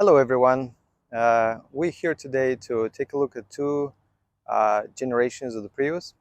Hello everyone. We're here today to take a look at two generations of the Prius.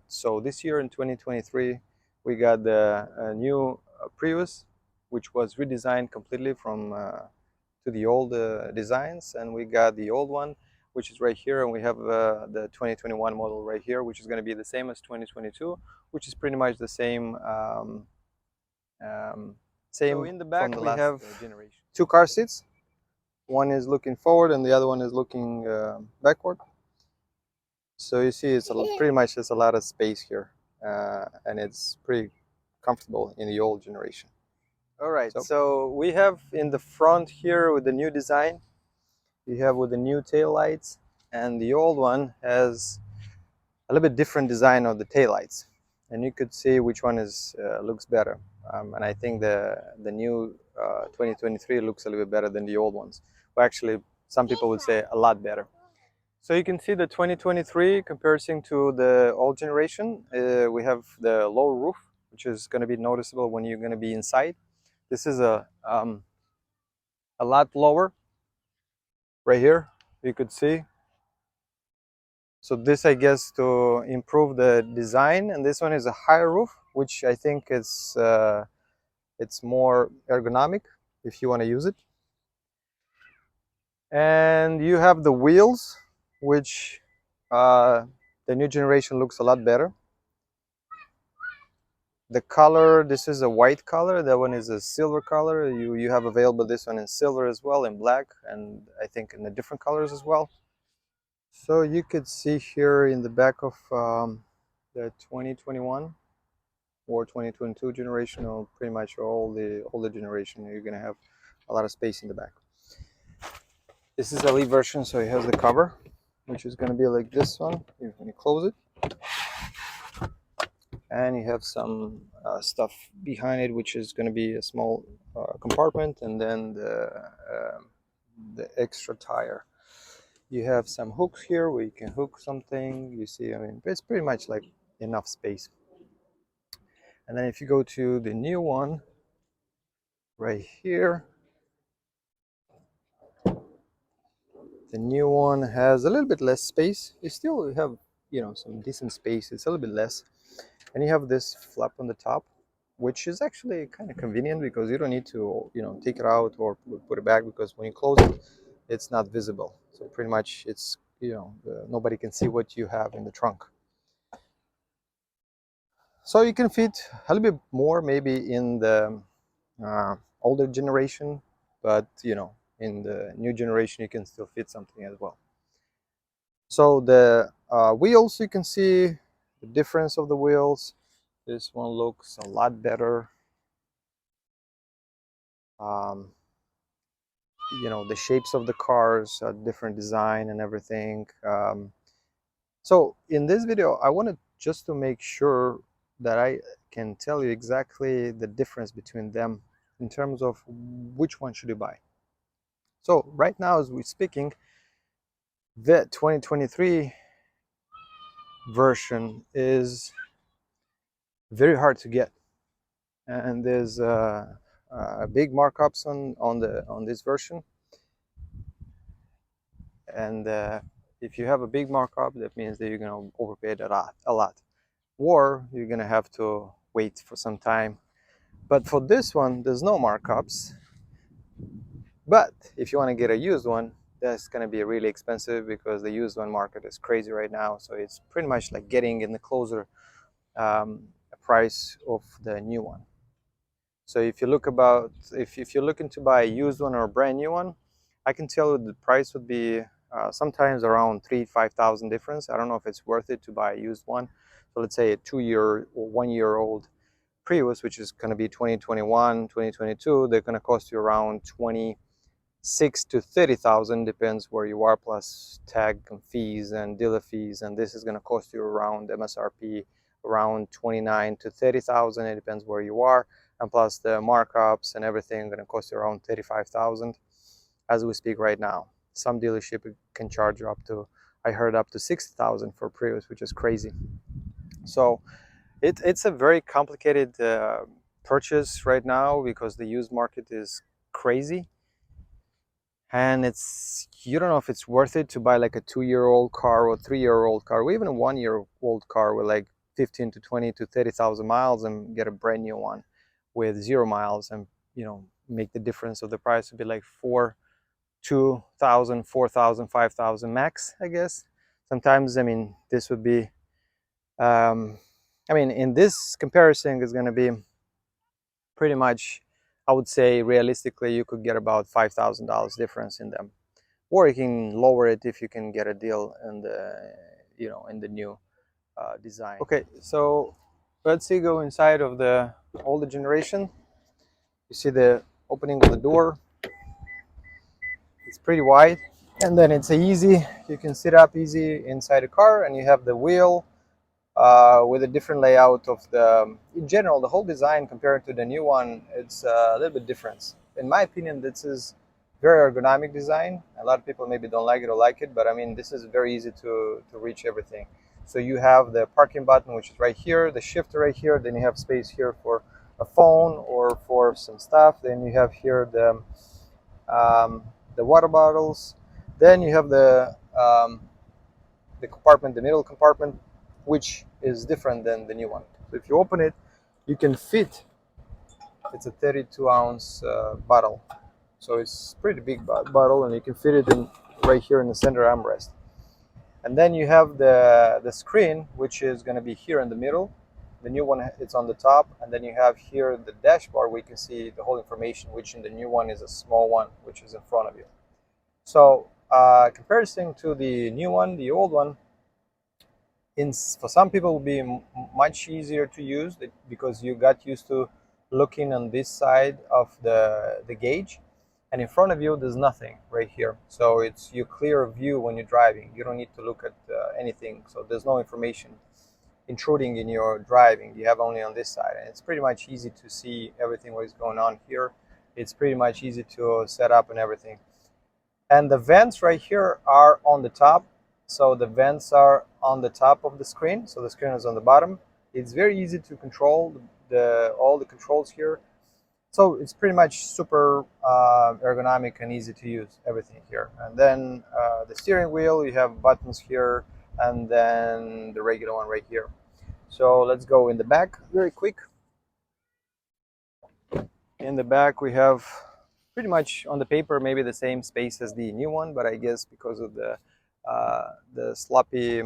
So this year in 2023, we got the new Prius, which was redesigned completely from to the old designs, and we got the old one, which is right here, and we have the 2021 model right here, which is going to be the same as 2022, which is pretty much the same. Same. So in the back we have two car seats. One is looking forward and the other one is looking backward. So you see it's pretty much just a lot of space here, and it's pretty comfortable in the old generation. All right, so we have in the front here with the new design, we have with the new tail lights, and the old one has a little bit different design of the tail lights, and you could see which one is looks better. And I think the new 2023 looks a little bit better than the old ones. Well, actually, some people would say a lot better. So you can see the 2023 comparison to the old generation. We have the low roof, which is going to be noticeable when you're going to be inside. This is a lot lower right here, you could see. So this, I guess, to improve the design, and this one is a higher roof, which I think is it's more ergonomic if you want to use it. And you have the wheels, which the new generation looks a lot better. The color, this is a white color, that one is a silver color. You have available this one in silver as well, in black, and I think in the different colors as well. So you could see here in the back of the 2021 or 2022 generation, or pretty much all the older generation, you're gonna have a lot of space in the back. This is the elite version, so it has the cover, which is gonna be like this one when you close it, and you have some stuff behind it, which is gonna be a small compartment, and then the extra tire. You have some hooks here where you can hook something. You see, I mean, it's pretty much like enough space. And then if you go to the new one right here, the new one has a little bit less space. You still have, you know, some decent space. It's a little bit less. And you have this flap on the top, which is actually kind of convenient because you don't need to, you know, take it out or put it back, because when you close it, it's not visible. So pretty much it's, you know, nobody can see what you have in the trunk. So you can fit a little bit more maybe in the older generation, but you know, in the new generation you can still fit something as well. So the wheels, you can see the difference of the wheels. This one looks a lot better. You know, the shapes of the cars are different design and everything. So in this video I wanted just to make sure that I can tell you exactly the difference between them in terms of which one should you buy. So right now as we're speaking, the 2023 version is very hard to get, and there's big markups on this version, and if you have a big markup, that means that you're going to overpay it a lot, or you're going to have to wait for some time. But for this one, there's no markups. But if you want to get a used one, that's going to be really expensive, because the used one market is crazy right now. So it's pretty much like getting in the closer price of the new one. So if you look about, if you're looking to buy a used one or a brand new one, I can tell you the price would be sometimes around 3,000–5,000 difference. I don't know if it's worth it to buy a used one. So let's say a 2-year or 1-year-old Prius, which is going to be 2021, 2022, they're going to cost you around 26 to 30,000, depends where you are, plus tag and fees and dealer fees, and this is going to cost you around MSRP around 29 to 30,000. It depends where you are, and plus the markups and everything going to cost you around 35,000 as we speak right now. Some dealership can charge you up to, I heard, up to 60,000 for Prius, which is crazy. So it's a very complicated purchase right now, because the used market is crazy. and you don't know if it's worth it to buy like a 2-year-old car or 3-year-old car or even a 1-year-old car with like 15 to 20 to 30,000 miles and get a brand new one with 0 miles, and make the difference of the price would be like 2,000, 4,000, 5,000 max, I guess. Sometimes, I mean, this would be, in this comparison is going to be pretty much, I would say realistically, you could get about $5,000 difference in them, or you can lower it if you can get a deal in the new design. Okay, so let's see, go inside of the older generation. You see the opening of the door. It's pretty wide, and then it's easy. You can sit up easy inside the car, and you have the wheel with a different layout of in general, the whole design compared to the new one, it's a little bit different. In my opinion, this is very ergonomic design. A lot of people maybe don't like it or like it, but I mean, this is very easy to reach everything. So you have the parking button, which is right here, the shifter right here, then you have space here for a phone or for some stuff. Then you have here the water bottles. Then you have the compartment, the middle compartment, which is different than the new one. So if you open it, you can fit. It's a 32-ounce bottle, so it's pretty big bottle, and you can fit it in right here in the center armrest. And then you have the screen, which is going to be here in the middle. The new one, it's on the top, and then you have here the dashboard where you can see the whole information, which in the new one is a small one, which is in front of you. So comparison to the new one, the old one, for some people will be much easier to use because you got used to looking on this side of the gauge, and in front of you there's nothing right here, so it's your clear view when you're driving. You don't need to look at anything, so there's no information intruding in your driving. You have only on this side, and it's pretty much easy to see everything what is going on here. It's pretty much easy to set up and everything. And the vents right here are on the top. So the vents are on the top of the screen. So the screen is on the bottom. It's very easy to control all the controls here. So it's pretty much super ergonomic and easy to use, everything here. And then the steering wheel, you have buttons here, and then the regular one right here. So let's go in the back very quick. In the back we have pretty much on the paper maybe the same space as the new one, but I guess because of the sloppy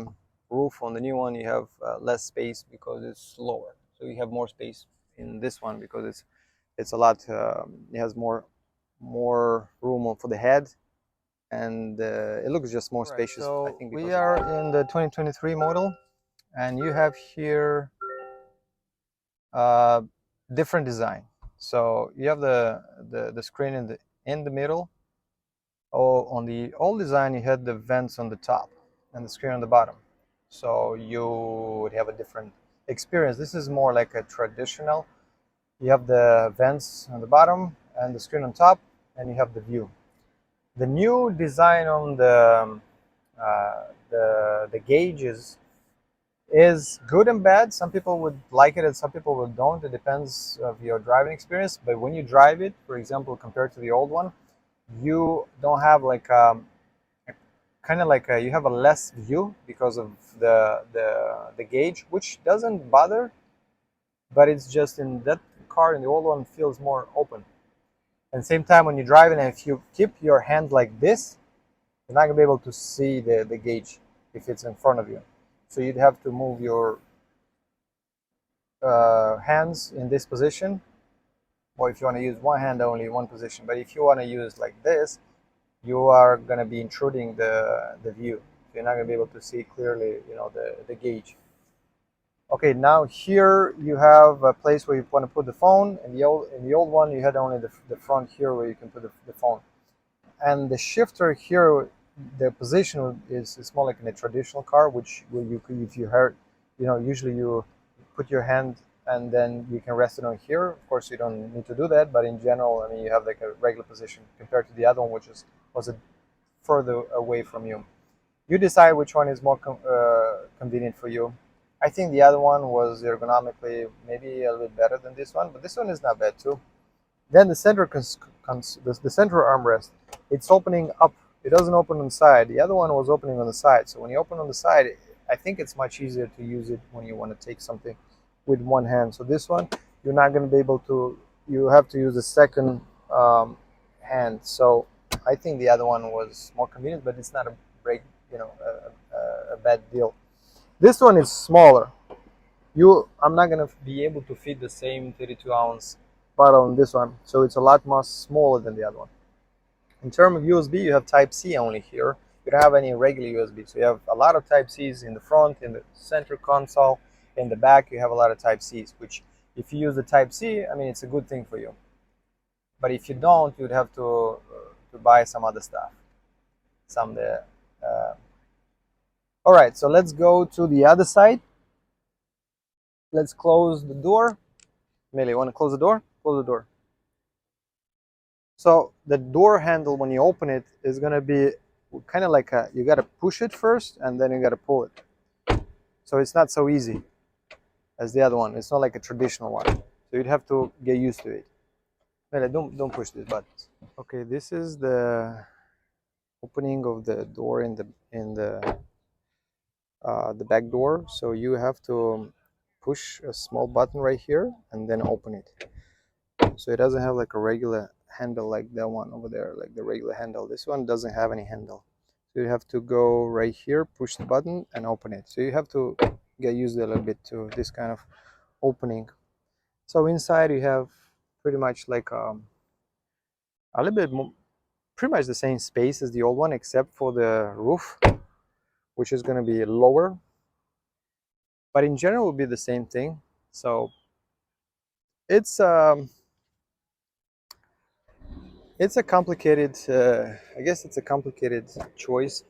roof on the new one, you have less space because it's lower. So you have more space in this one because it's a lot. It has more room for the head, and it looks just more spacious. So I think we are in the 2023 model, and you have here different design. So you have the screen in the middle. On the old design, you had the vents on the top and the screen on the bottom, so you would have a different experience. This is more like a traditional. You have the vents on the bottom and the screen on top, and you have the view. The new design on the gauges is good and bad. Some people would like it and some people would don't. It depends of your driving experience. But when you drive it, for example, compared to the old one, you don't have like kind of like you have a less view because of the gauge, which doesn't bother, but it's just in that car, in the old one, feels more open. And same time when you're driving, and if you keep your hand like this, you're not gonna be able to see the gauge if it's in front of you. So you'd have to move your hands in this position, or if you want to use one hand only, one position. But if you want to use like this, you are going to be intruding the view. You're not going to be able to see clearly, the gauge. Okay, now here you have a place where you want to put the phone. In the old one, you had only the front here where you can put the phone. And the shifter here, the position is more like in a traditional car, which where you could, if you heard, usually you put your hand and then you can rest it on here. Of course, you don't need to do that, but in general, I mean, you have like a regular position compared to the other one, which was further away from you. You decide which one is more convenient for you. I think the other one was ergonomically maybe a little bit better than this one, but this one is not bad too. Then the center the center armrest, it's opening up. It doesn't open on the side. The other one was opening on the side. So when you open on the side, I think it's much easier to use it when you want to take something with one hand. So this one, you're not going to be able to. You have to use the second hand. So I think the other one was more convenient, but it's not a break, a bad deal. This one is smaller. I'm not gonna be able to fit the same 32-ounce bottle in this one, so it's a lot more smaller than the other one. In terms of USB, you have Type C only here. You don't have any regular USB, so you have a lot of Type Cs in the front, in the center console, in the back. You have a lot of Type Cs, which if you use the Type C, I mean, it's a good thing for you. But if you don't, you'd have to buy some other stuff. All right, so let's go to the other side. Let's close the door. Millie, you want to close the door? Close the door. So the door handle, when you open it, is going to be kind of like you got to push it first and then you got to pull it. So it's not so easy as the other one. It's not like a traditional one. So you'd have to get used to it. Millie, don't push these buttons. Okay, this is the opening of the door in the back door. So you have to push a small button right here and then open it. So it doesn't have like a regular handle like that one over there, like the regular handle. This one doesn't have any handle. So you have to go right here, push the button and open it. So you have to get used a little bit to this kind of opening. So inside you have pretty much like a little bit more, pretty much the same space as the old one, except for the roof, which is going to be lower. But in general, it will be the same thing. So it's a complicated, I guess it's a complicated choice.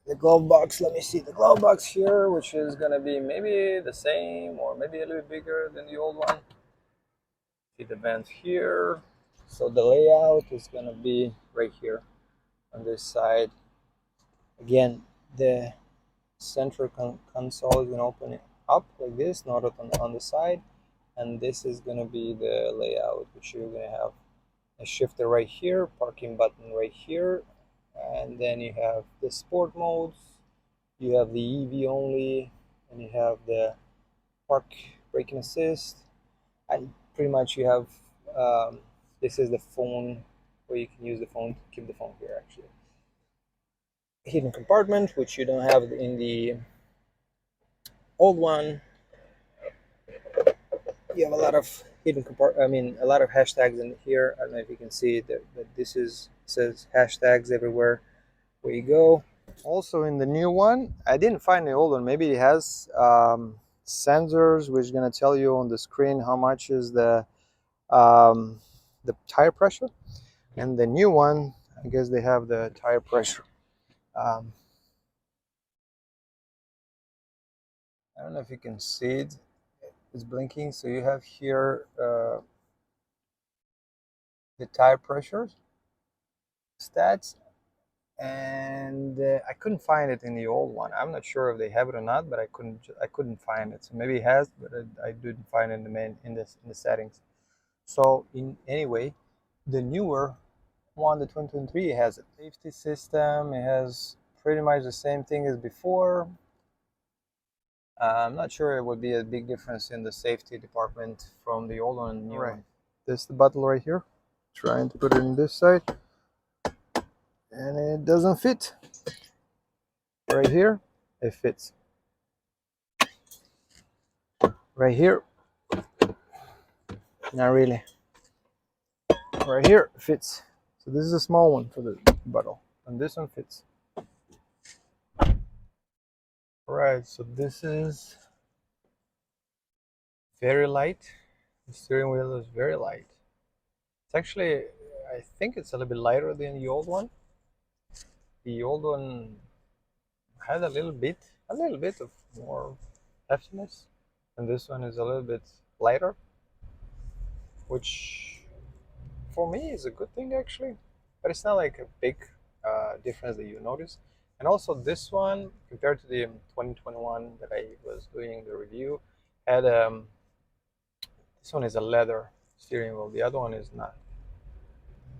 The glove box, let me see the glove box here, which is going to be maybe the same or maybe a little bit bigger than the old one. See the vent here. So the layout is going to be right here on this side. Again, the central console is going to open it up like this, not on the side. And this is going to be the layout, which you're going to have a shifter right here, parking button right here, and then you have the sport modes, you have the EV only, and you have the park braking assist, and pretty much you have this is the phone where you can use the phone to keep the phone here actually. Hidden compartment, which you don't have in the old one. You have a lot of a lot of hashtags in here. I don't know if you can see that, but says hashtags everywhere where you go. Also in the new one, I didn't find the old one. Maybe it has sensors which is gonna tell you on the screen how much is the tire pressure. And the new one, I guess they have the tire pressure. I don't know if you can see it. It's blinking. So you have here the tire pressure stats, and I couldn't find it in the old one. I'm not sure if they have it or not, but I couldn't find it. So maybe it has, but I didn't find it in the settings. So anyway, the newer one, the 2023, it has a safety system. It has pretty much the same thing as before. I'm not sure it would be a big difference in the safety department from the old one and the new one. This is the bottle right here. Trying to put it in this side, and it doesn't fit. Right here, it fits. Right here, not really. Right here fits. So this is a small one for the bottle, and this one fits. Right, so this is very light. The steering wheel is very light. It's actually, I think it's a little bit lighter than the old one. The old one had a little bit of more heftiness, and this one is a little bit lighter, which for me is a good thing actually, but it's not like a big difference that you notice. And also this one, compared to the 2021 that I was doing the review, had this one is a leather, steering wheel. The other one is not.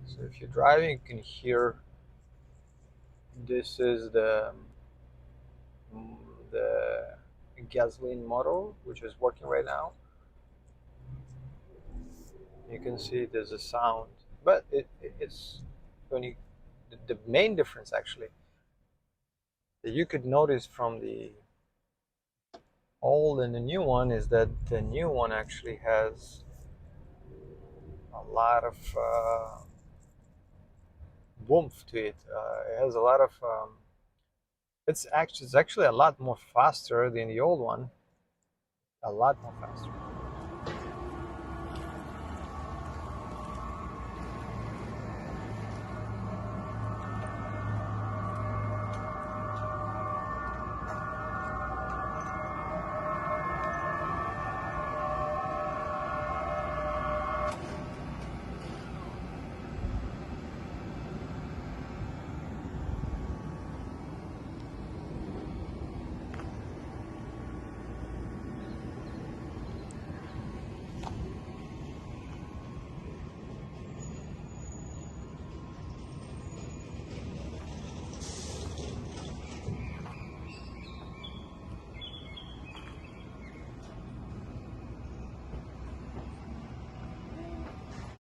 So if you're driving, you can hear. This is the gasoline motor, which is working right now. You can see there's a sound, but it's when you the main difference actually that you could notice from the old and the new one is that the new one actually has a lot of oomph to it. It has a lot of it's actually a lot more faster than the old one. A lot more faster.